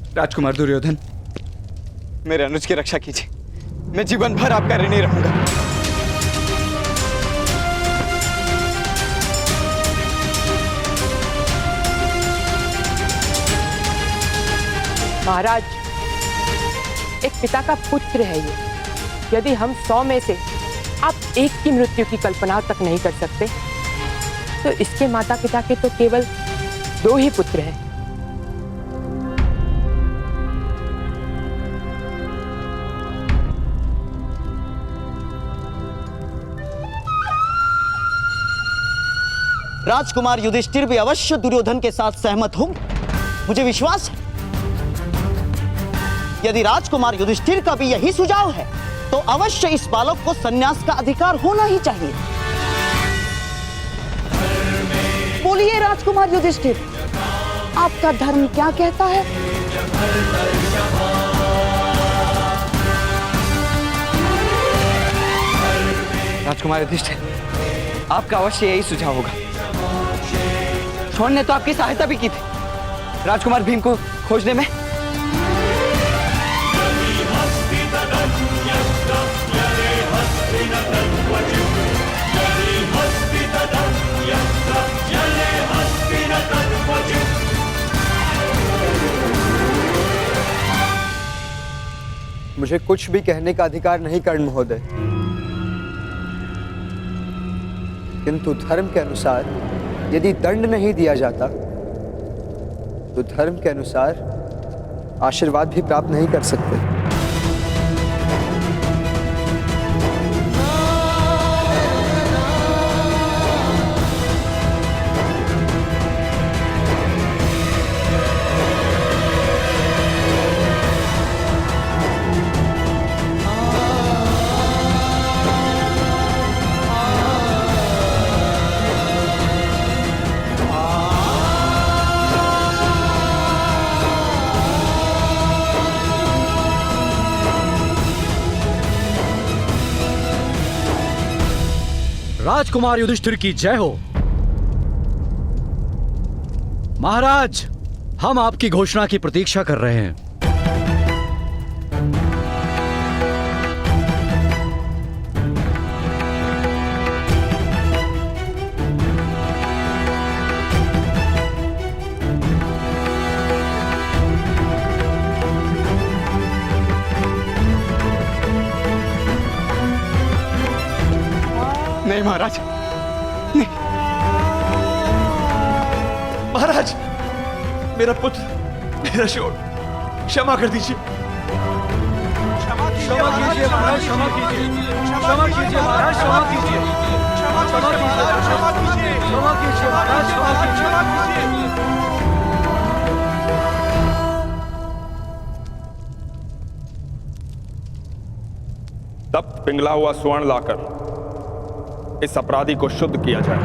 राजकुमार दुर्योधन, मेरे अनुज की रक्षा कीजिए। मैं जीवन भर आपका ऋणी रहूंगा। महाराज, एक पिता का पुत्र है ये। यदि हम 100 में से आप एक की मृत्यु की कल्पना तक नहीं कर सकते, तो इसके माता पिता के तो केवल 2 ही पुत्र हैं। राजकुमार युधिष्ठिर भी अवश्य दुर्योधन के साथ सहमत होंगे, मुझे विश्वास है। यदि राजकुमार युधिष्ठिर का भी यही सुझाव है, तो अवश्य इस बालक को संन्यास का अधिकार होना ही चाहिए। बोलिए राजकुमार युधिष्ठिर, आपका धर्म क्या कहता है? राजकुमार युधिष्ठिर, आपका अवश्य यही सुझाव होगा। द्रोण ने तो आपकी सहायता भी की थी राजकुमार भीम को खोजने में। मुझे कुछ भी कहने का अधिकार नहीं कर्ण महोदय, किंतु धर्म के अनुसार यदि दंड नहीं दिया जाता तो धर्म के अनुसार आशीर्वाद भी प्राप्त नहीं कर सकते। राजकुमार युधिष्ठिर की जय हो। महाराज, हम आपकी घोषणा की प्रतीक्षा कर रहे हैं। नहीं महाराज, नहीं। महाराज, मेरा पुत्र, मेरा शोर, क्षमा कर दीजिए। क्षमा कीजिए महाराज, क्षमा कीजिए। क्षमा कीजिए महाराज, क्षमा कीजिए। क्षमा कीजिए महाराज, क्षमा कीजिए। क्षमा कीजिए महाराज, क्षमा कीजिए। तब पिघला हुआ स्वर्ण लाकर इस अपराधी को शुद्ध किया जाए।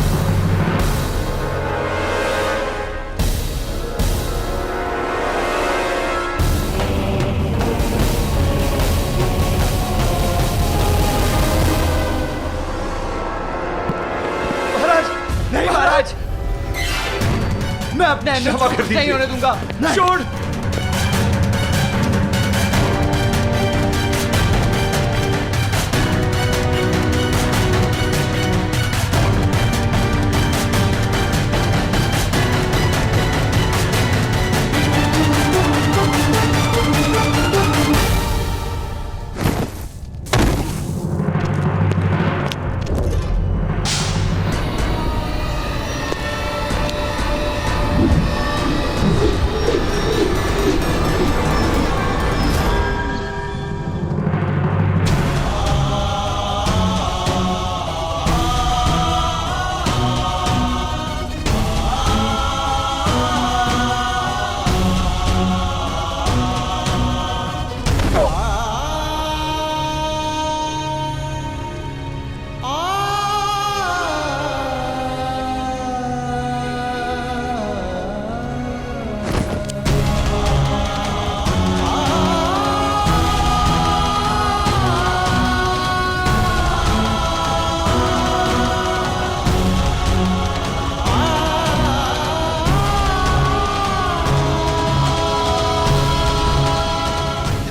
महाराज, नहीं महाराज, मैं अपने अनुज को कुछ नहीं होने दूंगा। छोड़।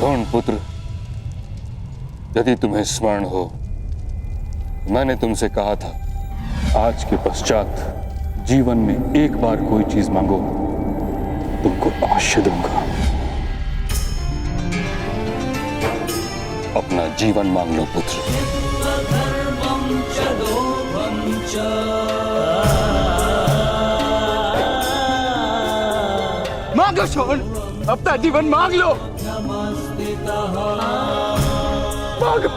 स्वर्ण पुत्र, यदि तुम्हें स्मरण हो, मैंने तुमसे कहा था आज के पश्चात जीवन में एक बार कोई चीज मांगो, तुमको अवश्य दूंगा। अपना जीवन मांग लो पुत्र। मांगो स्वर्ण, अपना जीवन मांग लो। मांगो।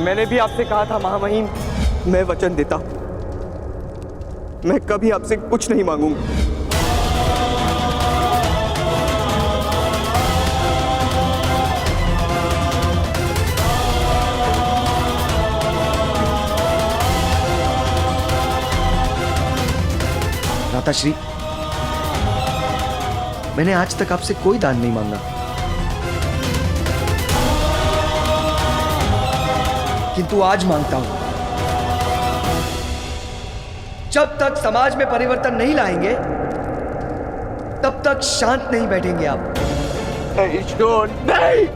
मैंने भी आपसे कहा था महामहिम, मैं वचन देता हूं, मैं कभी आपसे कुछ नहीं मांगूंगा। माताश्री, मैंने आज तक आपसे कोई दान नहीं मांगा, किंतु आज मांगता हूं। जब तक समाज में परिवर्तन नहीं लाएंगे, तब तक शांत नहीं बैठेंगे आप। नहीं।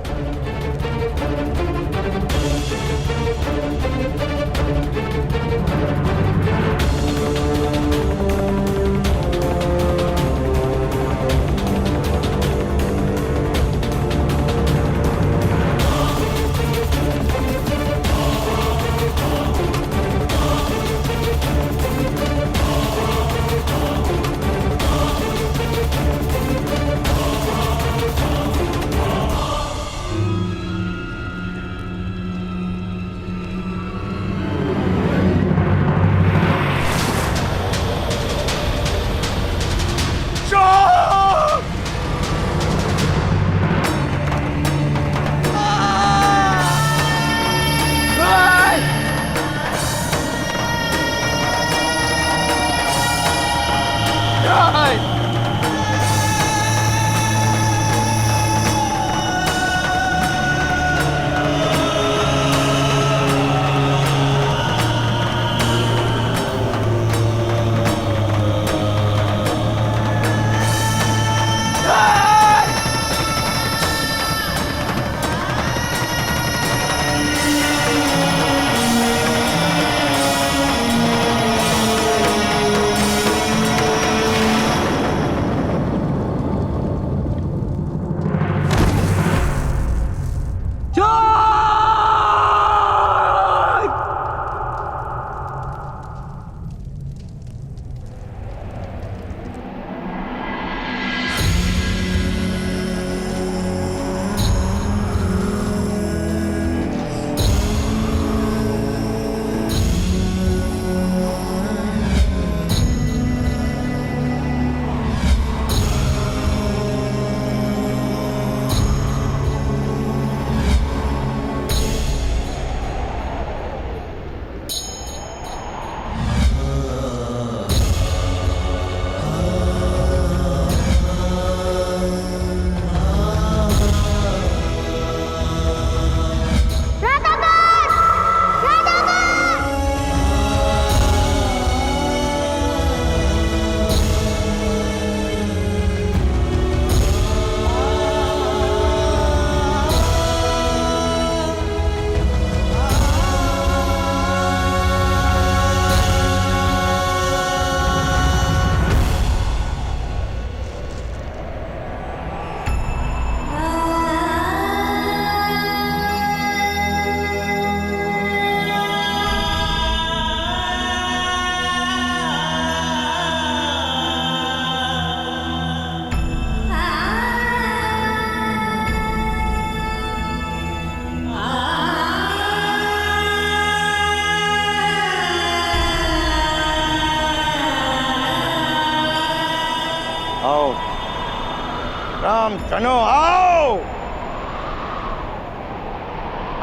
रामचनो आओ,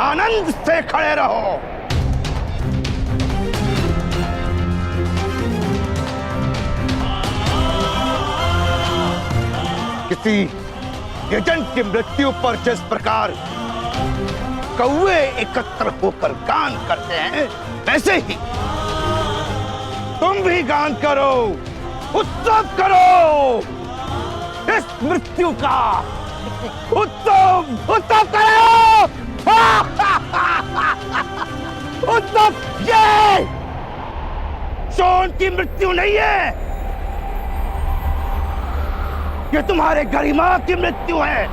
आनंद से खड़े रहो। किसी एजेंट की मृत्यु पर जिस प्रकार कौवे एकत्र होकर गान करते हैं, वैसे ही तुम भी गान करो, उत्सव करो, इस मृत्यु का उत्सव करो। उत्सव ये शोन की मृत्यु नहीं है, ये तुम्हारे गरिमा की मृत्यु है,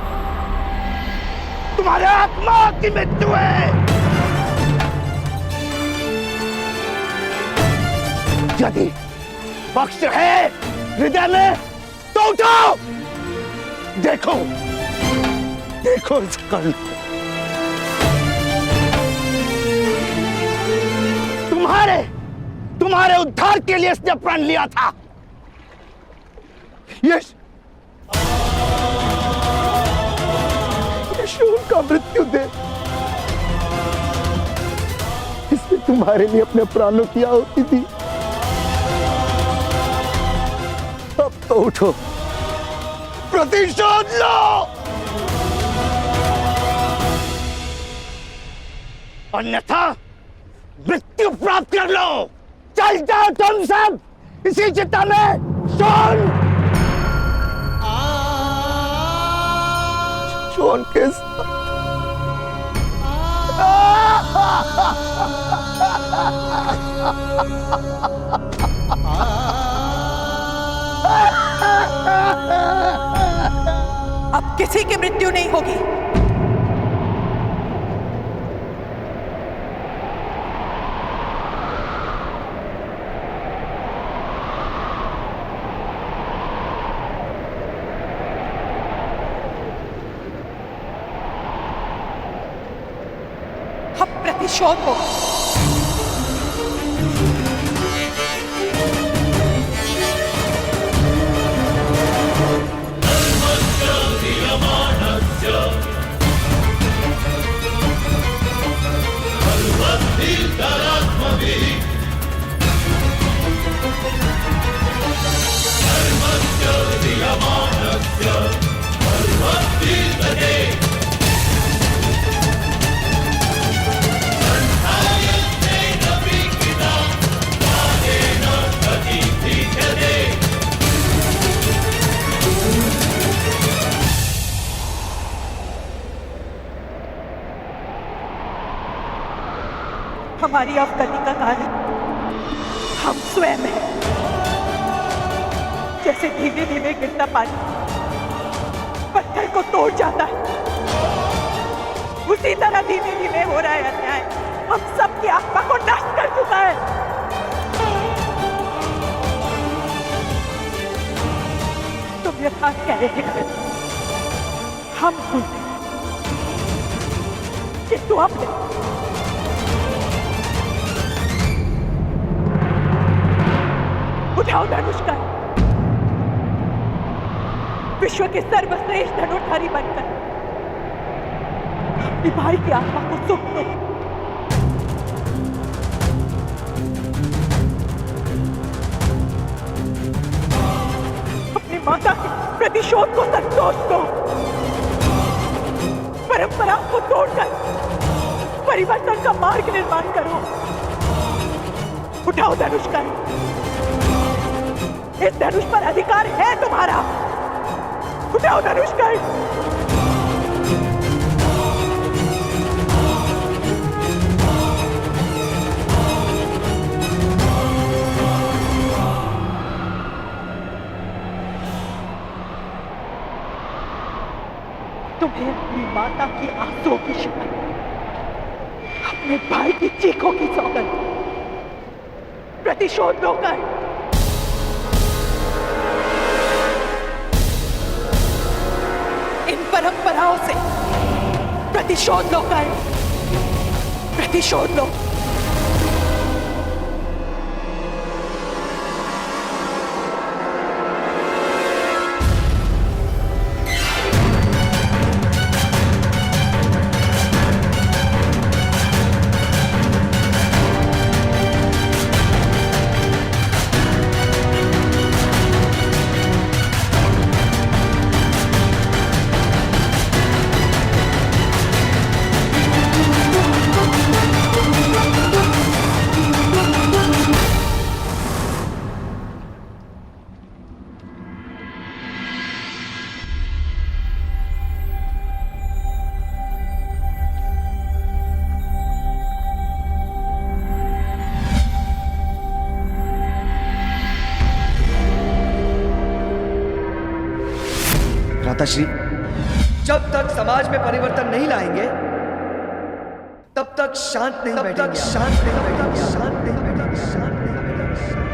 तुम्हारे आत्मा की मृत्यु है। यदि पक्ष है हृदय में तो उठाओ, देखो देखो इस कर्ण को। तुम्हारे उद्धार के लिए इसने प्रण लिया था। ये शूर का मृत्यु दे, इसने तुम्हारे लिए अपने प्राणों की आहुति दी। अब तो उठो, प्रतिशोध लो। अन्यथा मृत्यु प्राप्त कर लो। चल जाओ तुम सब इसी चिता में। शोन के अब किसी की मृत्यु नहीं होगी। अब प्रतिशोध हो। हमारी अवगति का कारण हम स्वयं हैं। जैसे धीमे धीमे गिरता पानी पत्थर को तोड़ जाता है, उसी तरह धीमे धीमे हो रहा है अन्याय हम सबकी आत्मा को नष्ट कर चुका है। तुम यथार्थ कह रहे हैं, हम भूलते किंतु अपने उठाओ धनुष का, विश्व के सर्वश्रेष्ठ धनुर्धारी बनकर अपनी भाई की आत्मा को सुख दो। अपनी माता के प्रतिशोध को संतोष दो। परंपरा को तोड़कर परिवर्तन का मार्ग निर्माण करो। उठाओ धनुष का, इस धनुष पर अधिकार है तुम्हारा। उठाओ धनुष का। तुम्हें अपनी माता की आंसुओं की शपथ, अपने भाई की चीखों की सौगंध, प्रतिशोध लो कर। इन परंपराओं से प्रतिशोध लो कर, प्रतिशोध लो। माताश्री, जब तक समाज में परिवर्तन नहीं लाएंगे तब तक शांत नहीं बैठेंगे, शांत नहीं बैठेंगे, शांत नहीं बैठेंगे, शांत नहीं बैठेंगे।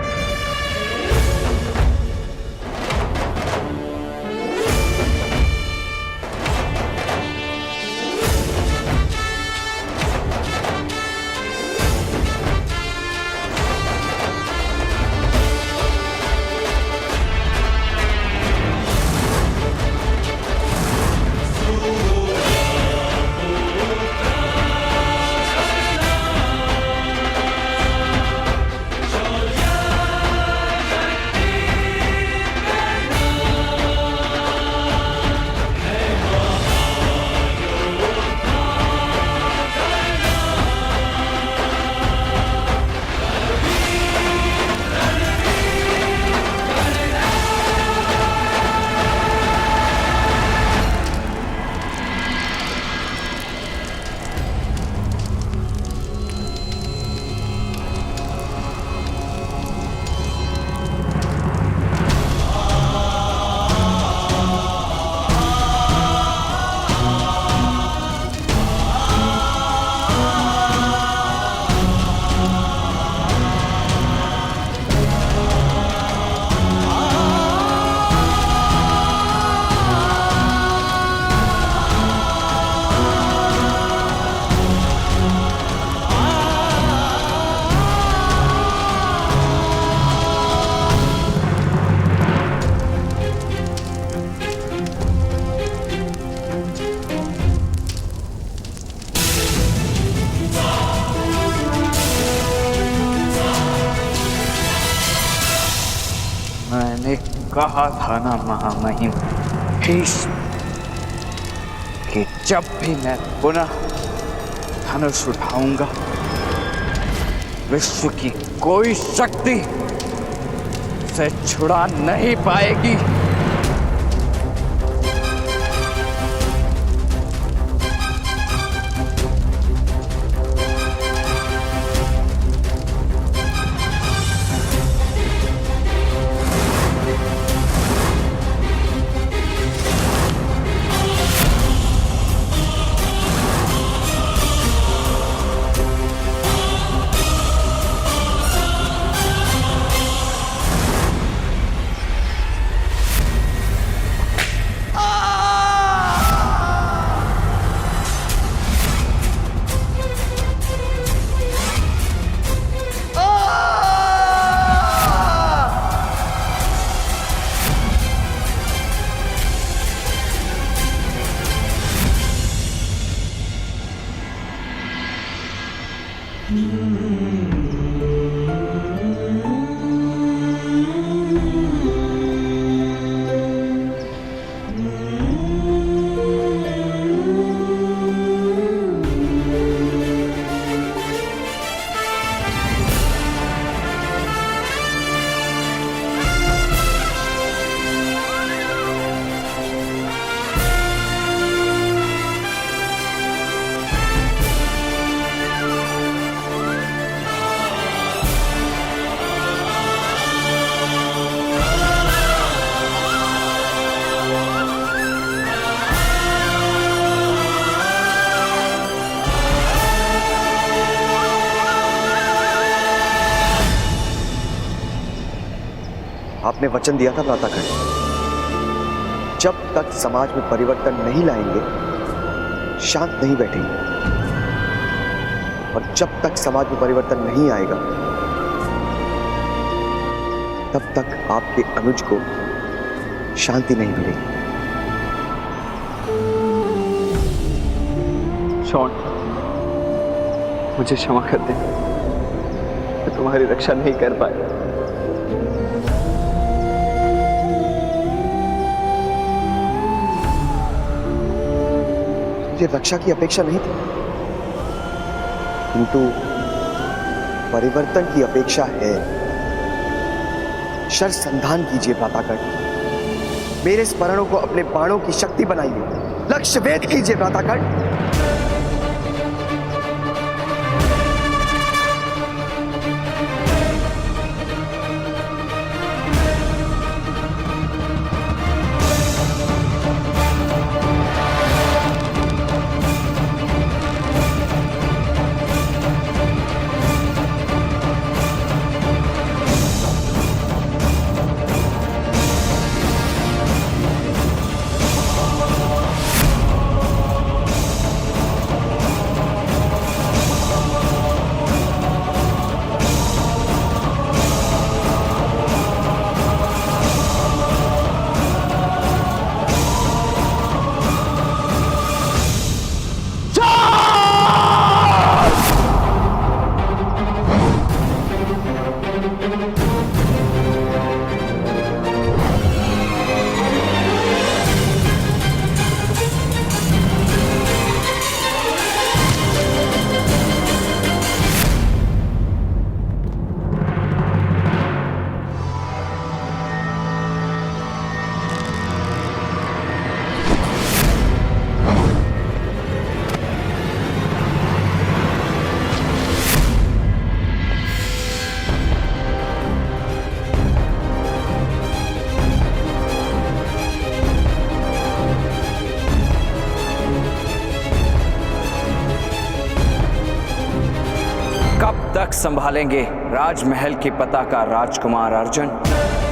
मैंने कहा था ना महामहिम भीष्म कि जब भी मैं पुनः धनुष उठाऊंगा विश्व की कोई शक्ति से छुड़ा नहीं पाएगी। आपने वचन दिया था भ्रातागण, जब तक समाज में परिवर्तन नहीं लाएंगे शांत नहीं बैठेंगे, और जब तक समाज में परिवर्तन नहीं आएगा तब तक आपके अनुज को शांति नहीं मिलेगी। शॉन, मुझे क्षमा कर दे, मैं तुम्हारी रक्षा नहीं कर पाया। मुझे रक्षा की अपेक्षा नहीं थी, किंतु परिवर्तन की अपेक्षा है। शर संधान कीजिए भ्रातागण, मेरे स्मरणों को अपने बाणों की शक्ति बनाइए, लक्ष्य भेद कीजिए भ्रातागण। कब तक संभालेंगे राजमहल की पताका राजकुमार अर्जुन?